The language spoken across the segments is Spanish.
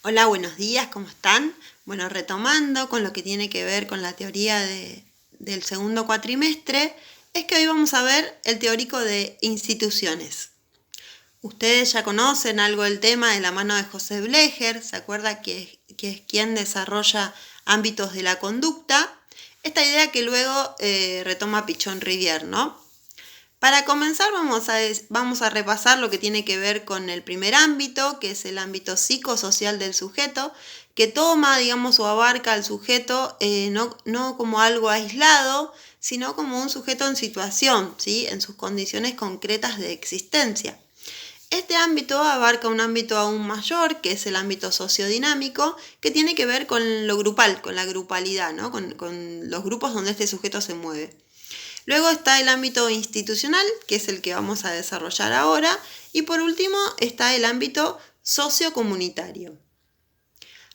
Hola, buenos días, ¿cómo están? Bueno, retomando con lo que tiene que ver con la teoría del segundo cuatrimestre, es que hoy vamos a ver el teórico de instituciones. Ustedes ya conocen algo del tema de la mano de José Blecher, ¿se acuerda que es quien desarrolla ámbitos de la conducta? Esta idea que luego retoma Pichon Rivière, ¿no? Para comenzar vamos a repasar lo que tiene que ver con el primer ámbito, que es el ámbito psicosocial del sujeto, que toma, digamos, o abarca al sujeto no como algo aislado, sino como un sujeto en situación, ¿sí? En sus condiciones concretas de existencia. Este ámbito abarca un ámbito aún mayor, que es el ámbito sociodinámico, que tiene que ver con lo grupal, con la grupalidad, ¿no? con los grupos donde este sujeto se mueve. Luego está el ámbito institucional, que es el que vamos a desarrollar ahora. Y por último está el ámbito sociocomunitario.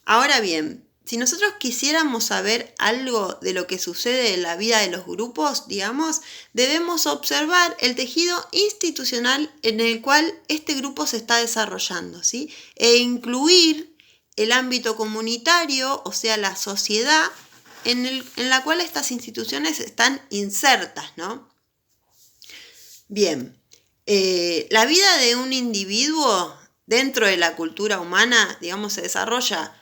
Ahora bien, si nosotros quisiéramos saber algo de lo que sucede en la vida de los grupos, digamos, debemos observar el tejido institucional en el cual este grupo se está desarrollando, ¿sí? E incluir el ámbito comunitario, o sea, la sociedad, en la cual estas instituciones están insertas, ¿no? Bien, la vida de un individuo dentro de la cultura humana, digamos, se desarrolla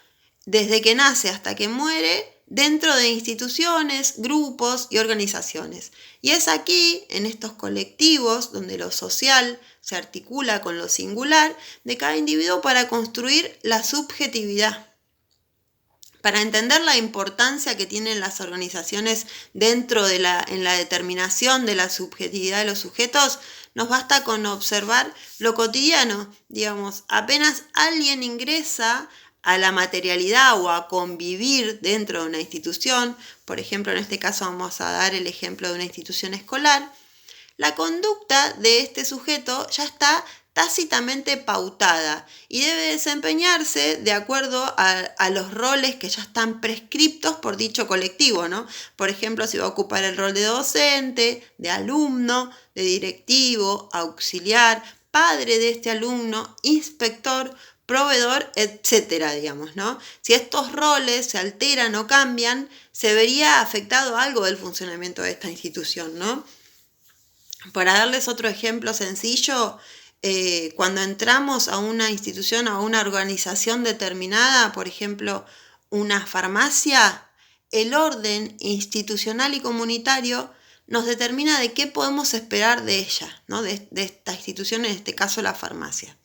desde que nace hasta que muere dentro de instituciones, grupos y organizaciones. Y es aquí, en estos colectivos, donde lo social se articula con lo singular de cada individuo para construir la subjetividad. Para entender la importancia que tienen las organizaciones en la determinación de la subjetividad de los sujetos, nos basta con observar lo cotidiano. Digamos, apenas alguien ingresa a la materialidad o a convivir dentro de una institución, por ejemplo, en este caso vamos a dar el ejemplo de una institución escolar, la conducta de este sujeto ya está tácitamente pautada y debe desempeñarse de acuerdo a los roles que ya están prescriptos por dicho colectivo, ¿no? Por ejemplo, si va a ocupar el rol de docente, de alumno, de directivo, auxiliar, padre de este alumno, inspector, proveedor, etcétera, digamos, ¿no? Si estos roles se alteran o cambian, se vería afectado algo del funcionamiento de esta institución, ¿no? Para darles otro ejemplo sencillo, cuando entramos a una institución o a una organización determinada, por ejemplo, una farmacia, el orden institucional y comunitario nos determina de qué podemos esperar de ella, ¿no? de esta institución, en este caso la farmacia.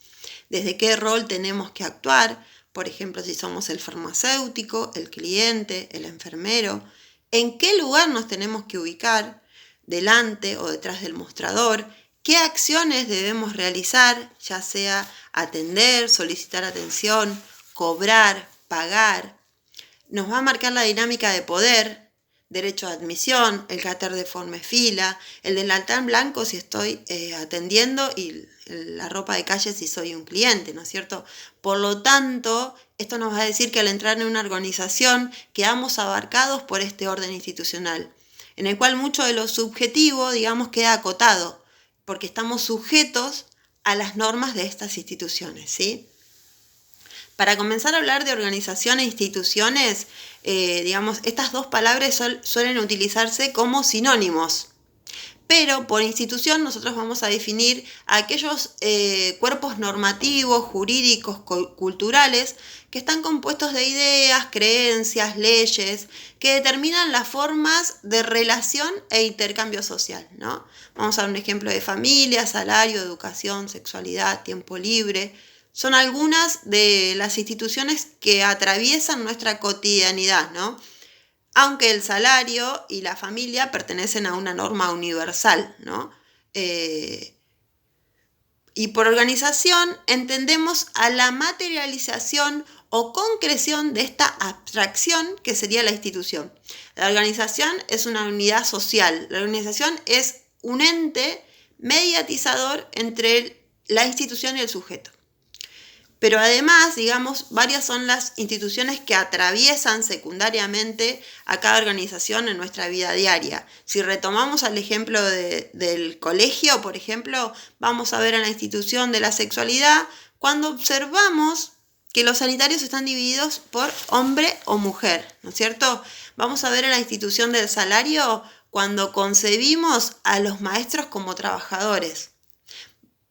Desde qué rol tenemos que actuar, por ejemplo, si somos el farmacéutico, el cliente, el enfermero, en qué lugar nos tenemos que ubicar, delante o detrás del mostrador, qué acciones debemos realizar, ya sea atender, solicitar atención, cobrar, pagar. Nos va a marcar la dinámica de poder, derecho de admisión, el cáter de forma fila, el delantal blanco si estoy atendiendo y la ropa de calle si soy un cliente, ¿no es cierto? Por lo tanto, esto nos va a decir que al entrar en una organización quedamos abarcados por este orden institucional, en el cual mucho de lo subjetivo, digamos, queda acotado, porque estamos sujetos a las normas de estas instituciones, ¿sí? Para comenzar a hablar de organización e instituciones, digamos, estas dos palabras suelen utilizarse como sinónimos. Pero por institución nosotros vamos a definir aquellos cuerpos normativos, jurídicos, culturales, que están compuestos de ideas, creencias, leyes, que determinan las formas de relación e intercambio social, ¿no? Vamos a dar un ejemplo de familia, salario, educación, sexualidad, tiempo libre. Son algunas de las instituciones que atraviesan nuestra cotidianidad, ¿no? Aunque el salario y la familia pertenecen a una norma universal, ¿no? Y por organización entendemos a la materialización o concreción de esta abstracción que sería la institución. La organización es una unidad social. La organización es un ente mediatizador entre la institución y el sujeto. Pero además, digamos, varias son las instituciones que atraviesan secundariamente a cada organización en nuestra vida diaria. Si retomamos el ejemplo del colegio, por ejemplo, vamos a ver en la institución de la sexualidad, cuando observamos que los sanitarios están divididos por hombre o mujer, ¿no es cierto? Vamos a ver en la institución del salario cuando concebimos a los maestros como trabajadores.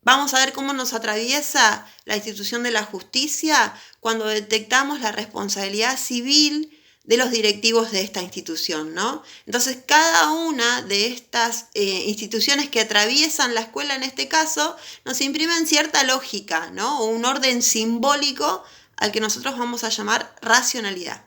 Vamos a ver cómo nos atraviesa la institución de la justicia cuando detectamos la responsabilidad civil de los directivos de esta institución, ¿no? Entonces, cada una de estas instituciones que atraviesan la escuela, en este caso, nos imprimen cierta lógica, ¿no? O un orden simbólico al que nosotros vamos a llamar racionalidad.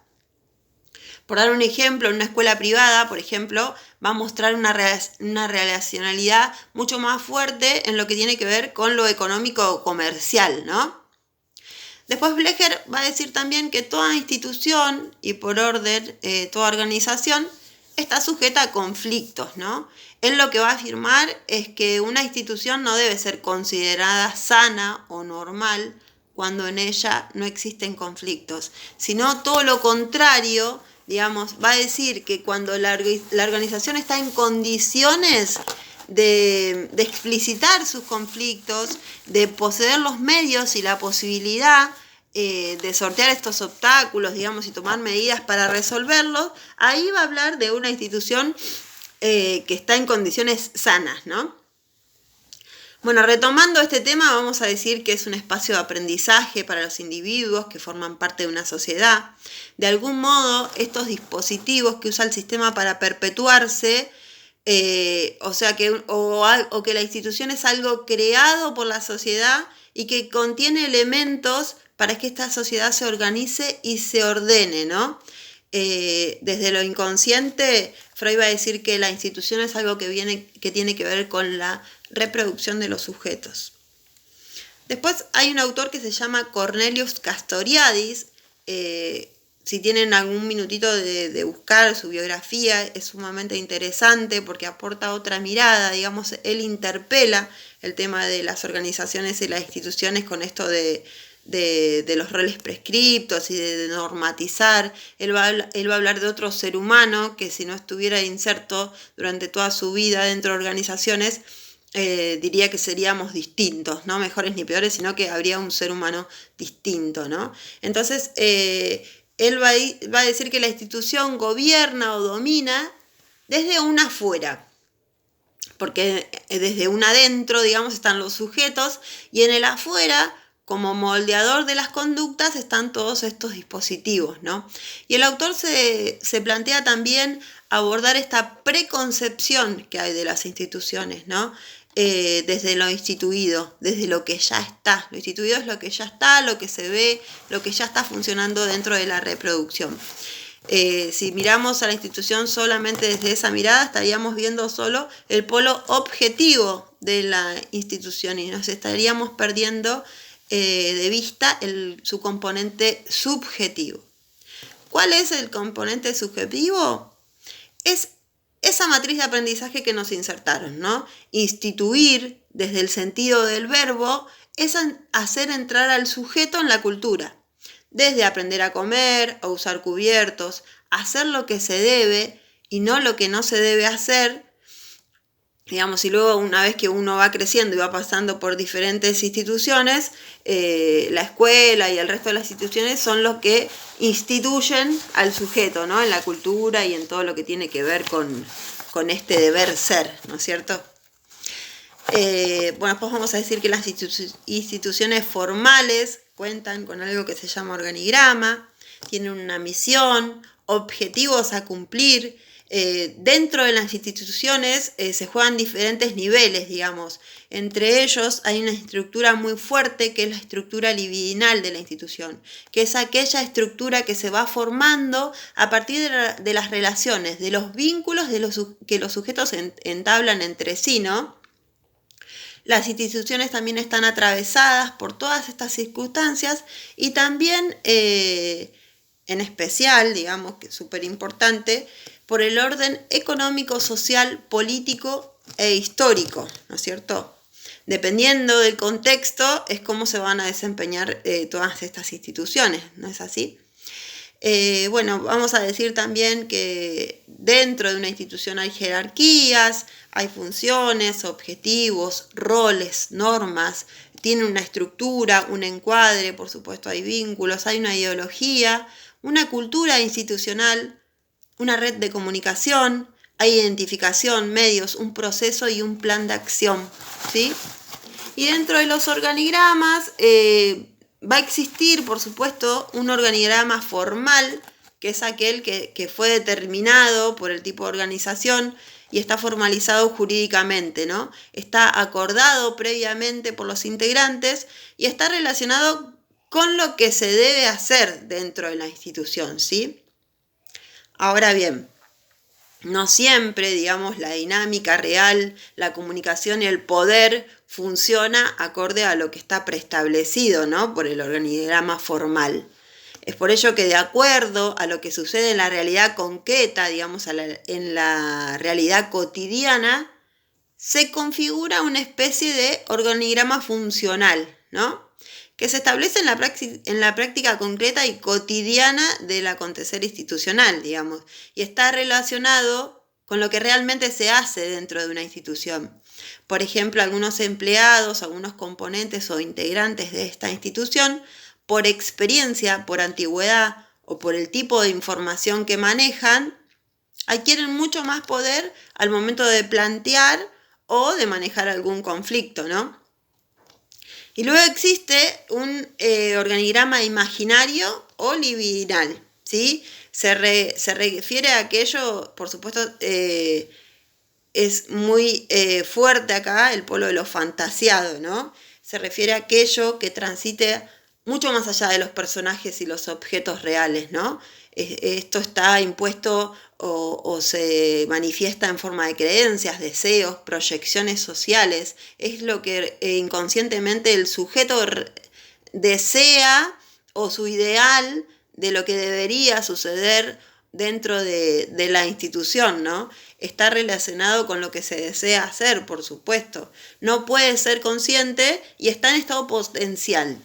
Por dar un ejemplo, en una escuela privada, por ejemplo, va a mostrar una relacionalidad mucho más fuerte en lo que tiene que ver con lo económico comercial, ¿no? Después Blecher va a decir también que toda institución y por orden toda organización está sujeta a conflictos, ¿no? Él lo que va a afirmar es que una institución no debe ser considerada sana o normal cuando en ella no existen conflictos, sino todo lo contrario, digamos, va a decir que cuando la organización está en condiciones de explicitar sus conflictos, de poseer los medios y la posibilidad de sortear estos obstáculos, digamos, y tomar medidas para resolverlos, ahí va a hablar de una institución que está en condiciones sanas, ¿no? Bueno, retomando este tema, vamos a decir que es un espacio de aprendizaje para los individuos que forman parte de una sociedad. De algún modo, estos dispositivos que usa el sistema para perpetuarse, o que la institución es algo creado por la sociedad y que contiene elementos para que esta sociedad se organice y se ordene, ¿no? Desde lo inconsciente, Freud va a decir que la institución es algo que tiene que ver con la reproducción de los sujetos. Después hay un autor que se llama Cornelius Castoriadis. Si tienen algún minutito de buscar su biografía, es sumamente interesante porque aporta otra mirada, digamos, él interpela el tema de las organizaciones y las instituciones con esto de los roles prescriptos y de normatizar. Él va a hablar de otro ser humano que si no estuviera inserto durante toda su vida dentro de organizaciones, diría que seríamos distintos, no mejores ni peores, sino que habría un ser humano distinto, ¿no? Entonces, él va a decir que la institución gobierna o domina desde un afuera, porque desde un adentro, digamos, están los sujetos, y en el afuera, como moldeador de las conductas, están todos estos dispositivos, ¿no? Y el autor se plantea también abordar esta preconcepción que hay de las instituciones, ¿no? Desde lo instituido, desde lo que ya está. Lo instituido es lo que ya está, lo que se ve, lo que ya está funcionando dentro de la reproducción. Si miramos a la institución solamente desde esa mirada, estaríamos viendo solo el polo objetivo de la institución y nos estaríamos perdiendo de vista su componente subjetivo. ¿Cuál es el componente subjetivo? Es esa matriz de aprendizaje que nos insertaron, ¿no? Instituir, desde el sentido del verbo, es hacer entrar al sujeto en la cultura. Desde aprender a comer, a usar cubiertos, hacer lo que se debe y no lo que no se debe hacer, digamos, y luego una vez que uno va creciendo y va pasando por diferentes instituciones, la escuela y el resto de las instituciones son los que instituyen al sujeto, ¿no? En la cultura y en todo lo que tiene que ver con este deber ser, ¿no es cierto? Bueno, después vamos a decir que las instituciones formales cuentan con algo que se llama organigrama, tienen una misión, objetivos a cumplir. Dentro de las instituciones se juegan diferentes niveles, digamos. Entre ellos hay una estructura muy fuerte que es la estructura libidinal de la institución, que es aquella estructura que se va formando a partir de las relaciones, de los vínculos que los sujetos entablan entre sí, ¿no? Las instituciones también están atravesadas por todas estas circunstancias y también, en especial, digamos que es súper importante, por el orden económico, social, político e histórico, ¿no es cierto? Dependiendo del contexto es cómo se van a desempeñar todas estas instituciones, ¿no es así? Bueno, vamos a decir también que dentro de una institución hay jerarquías, hay funciones, objetivos, roles, normas, tiene una estructura, un encuadre, por supuesto hay vínculos, hay una ideología, una cultura institucional, una red de comunicación, hay identificación, medios, un proceso y un plan de acción, ¿sí? Y dentro de los organigramas va a existir, por supuesto, un organigrama formal, que es aquel que fue determinado por el tipo de organización y está formalizado jurídicamente, ¿no? Está acordado previamente por los integrantes y está relacionado con lo que se debe hacer dentro de la institución, ¿sí? Ahora bien, no siempre, digamos, la dinámica real, la comunicación y el poder funciona acorde a lo que está preestablecido, ¿no? Por el organigrama formal. Es por ello que de acuerdo a lo que sucede en la realidad concreta, digamos, en la realidad cotidiana, se configura una especie de organigrama funcional, ¿no? Que se establece en la práctica concreta y cotidiana del acontecer institucional, digamos, y está relacionado con lo que realmente se hace dentro de una institución. Por ejemplo, algunos empleados, algunos componentes o integrantes de esta institución, por experiencia, por antigüedad o por el tipo de información que manejan, adquieren mucho más poder al momento de plantear o de manejar algún conflicto, ¿no? Y luego existe un organigrama imaginario o libidinal, ¿sí? Se refiere a aquello, por supuesto, es muy fuerte acá el polo de lo fantasiado, ¿no? Se refiere a aquello que transite mucho más allá de los personajes y los objetos reales, ¿no? Esto está impuesto o se manifiesta en forma de creencias, deseos, proyecciones sociales. Es lo que inconscientemente el sujeto desea o su ideal de lo que debería suceder dentro de la institución, ¿no? Está relacionado con lo que se desea hacer, por supuesto. No puede ser consciente y está en estado potencial.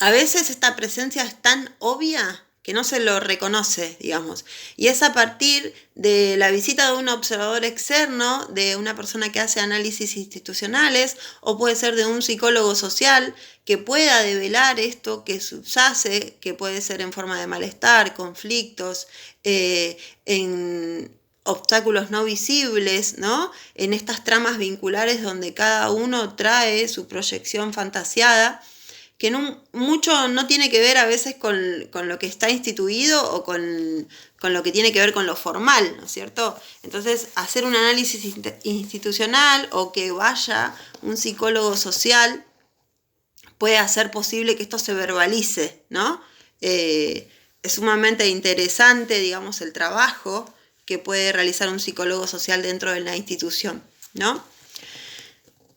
A veces esta presencia es tan obvia que no se lo reconoce, digamos. Y es a partir de la visita de un observador externo, de una persona que hace análisis institucionales, o puede ser de un psicólogo social, que pueda develar esto que subyace, que puede ser en forma de malestar, conflictos, en obstáculos no visibles, ¿no? En estas tramas vinculares donde cada uno trae su proyección fantasiada, que mucho no tiene que ver a veces con lo que está instituido o con lo que tiene que ver con lo formal, ¿no es cierto? Entonces, hacer un análisis institucional o que vaya un psicólogo social puede hacer posible que esto se verbalice, ¿no? Es sumamente interesante, digamos, el trabajo que puede realizar un psicólogo social dentro de la institución, ¿no?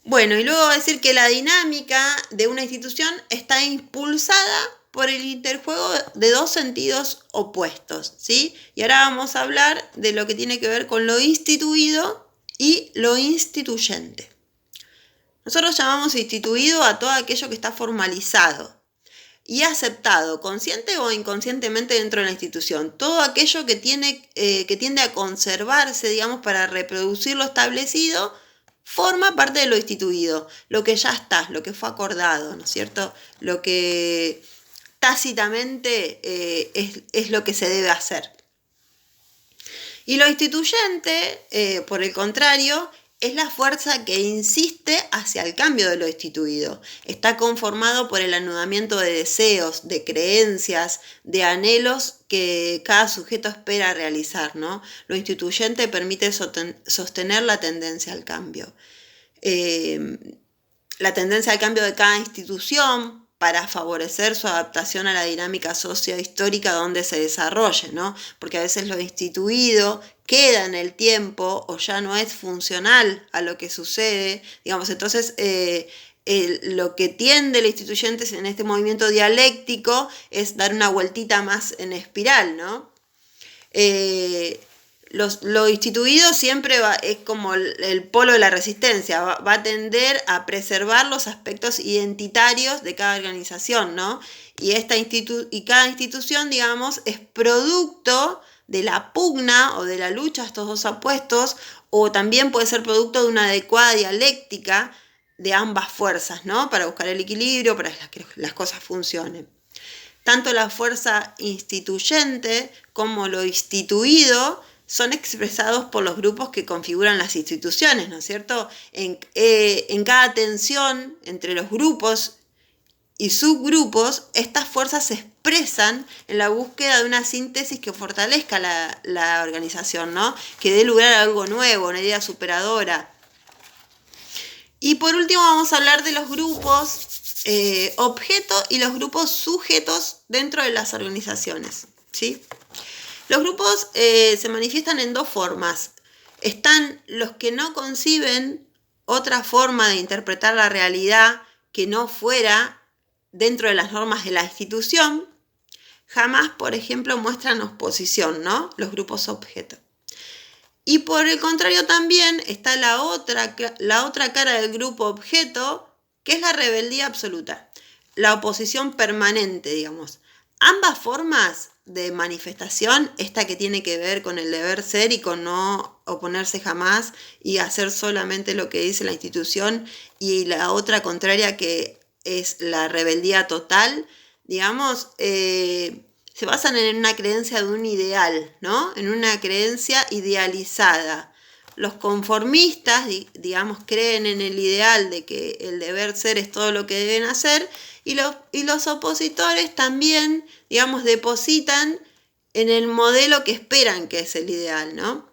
Bueno, y luego va a decir que la dinámica de una institución está impulsada por el interjuego de dos sentidos opuestos, ¿sí? Y ahora vamos a hablar de lo que tiene que ver con lo instituido y lo instituyente. Nosotros llamamos instituido a todo aquello que está formalizado y aceptado, consciente o inconscientemente dentro de la institución. Todo aquello que tiende a conservarse, digamos, para reproducir lo establecido, forma parte de lo instituido, lo que ya está, lo que fue acordado, ¿no es cierto? Lo que tácitamente es lo que se debe hacer. Y lo instituyente, por el contrario, es la fuerza que insiste hacia el cambio de lo instituido. Está conformado por el anudamiento de deseos, de creencias, de anhelos que cada sujeto espera realizar, ¿no? Lo instituyente permite sostener la tendencia al cambio. La tendencia al cambio de cada institución para favorecer su adaptación a la dinámica sociohistórica donde se desarrolle, ¿no? Porque a veces lo instituido queda en el tiempo o ya no es funcional a lo que sucede, digamos, entonces lo que tiende el instituyente en este movimiento dialéctico es dar una vueltita más en espiral, ¿no? Lo instituido siempre es como el polo de la resistencia, va a tender a preservar los aspectos identitarios de cada organización, ¿no? Y cada institución, digamos, es producto de la pugna o de la lucha a estos dos opuestos, o también puede ser producto de una adecuada dialéctica de ambas fuerzas, ¿no? Para buscar el equilibrio, para que las cosas funcionen. Tanto la fuerza instituyente como lo instituido son expresados por los grupos que configuran las instituciones, ¿no es cierto? En cada tensión entre los grupos y subgrupos, estas fuerzas se expresan en la búsqueda de una síntesis que fortalezca la organización, ¿no? Que dé lugar a algo nuevo, una idea superadora. Y por último vamos a hablar de los grupos objeto y los grupos sujetos dentro de las organizaciones, ¿sí? Los grupos se manifiestan en dos formas. Están los que no conciben otra forma de interpretar la realidad que no fuera dentro de las normas de la institución. Jamás, por ejemplo, muestran oposición, ¿no? Los grupos objeto. Y por el contrario también está la otra cara del grupo objeto, que es la rebeldía absoluta, la oposición permanente, digamos. Ambas formas de manifestación, esta que tiene que ver con el deber ser y con no oponerse jamás y hacer solamente lo que dice la institución, y la otra contraria que es la rebeldía total, digamos, se basan en una creencia de un ideal, ¿no? En una creencia idealizada. Los conformistas, digamos, creen en el ideal de que el deber ser es todo lo que deben hacer, y los opositores también, digamos, depositan en el modelo que esperan que es el ideal, ¿no?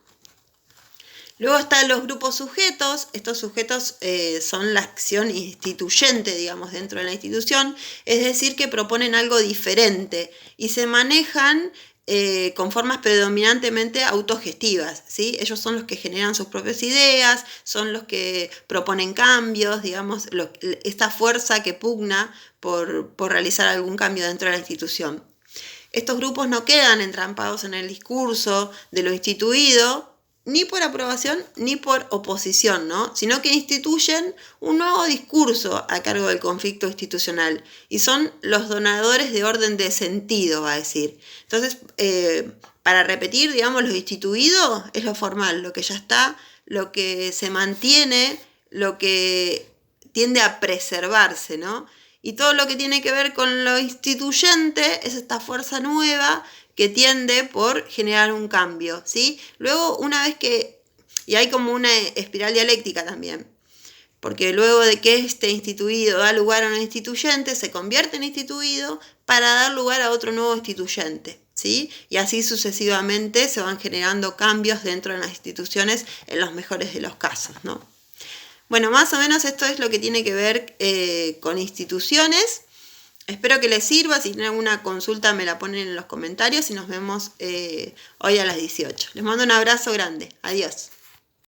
Luego están los grupos sujetos. Estos sujetos son la acción instituyente, digamos, dentro de la institución, es decir, que proponen algo diferente y se manejan con formas predominantemente autogestivas, ¿sí? Ellos son los que generan sus propias ideas, son los que proponen cambios, digamos, esta fuerza que pugna por realizar algún cambio dentro de la institución. Estos grupos no quedan entrampados en el discurso de lo instituido, ni por aprobación ni por oposición, ¿no? Sino que instituyen un nuevo discurso a cargo del conflicto institucional y son los donadores de orden de sentido, va a decir. Entonces, para repetir, digamos, lo instituido es lo formal, lo que ya está, lo que se mantiene, lo que tiende a preservarse, ¿no? Y todo lo que tiene que ver con lo instituyente es esta fuerza nueva que tiende por generar un cambio, ¿sí? Luego, una vez que... Y hay como una espiral dialéctica también, porque luego de que este instituido da lugar a un instituyente, se convierte en instituido para dar lugar a otro nuevo instituyente, ¿sí? Y así sucesivamente se van generando cambios dentro de las instituciones en los mejores de los casos, ¿no? Bueno, más o menos esto es lo que tiene que ver con instituciones. Espero que les sirva. Si tienen alguna consulta me la ponen en los comentarios y nos vemos hoy a las 18. Les mando un abrazo grande. Adiós.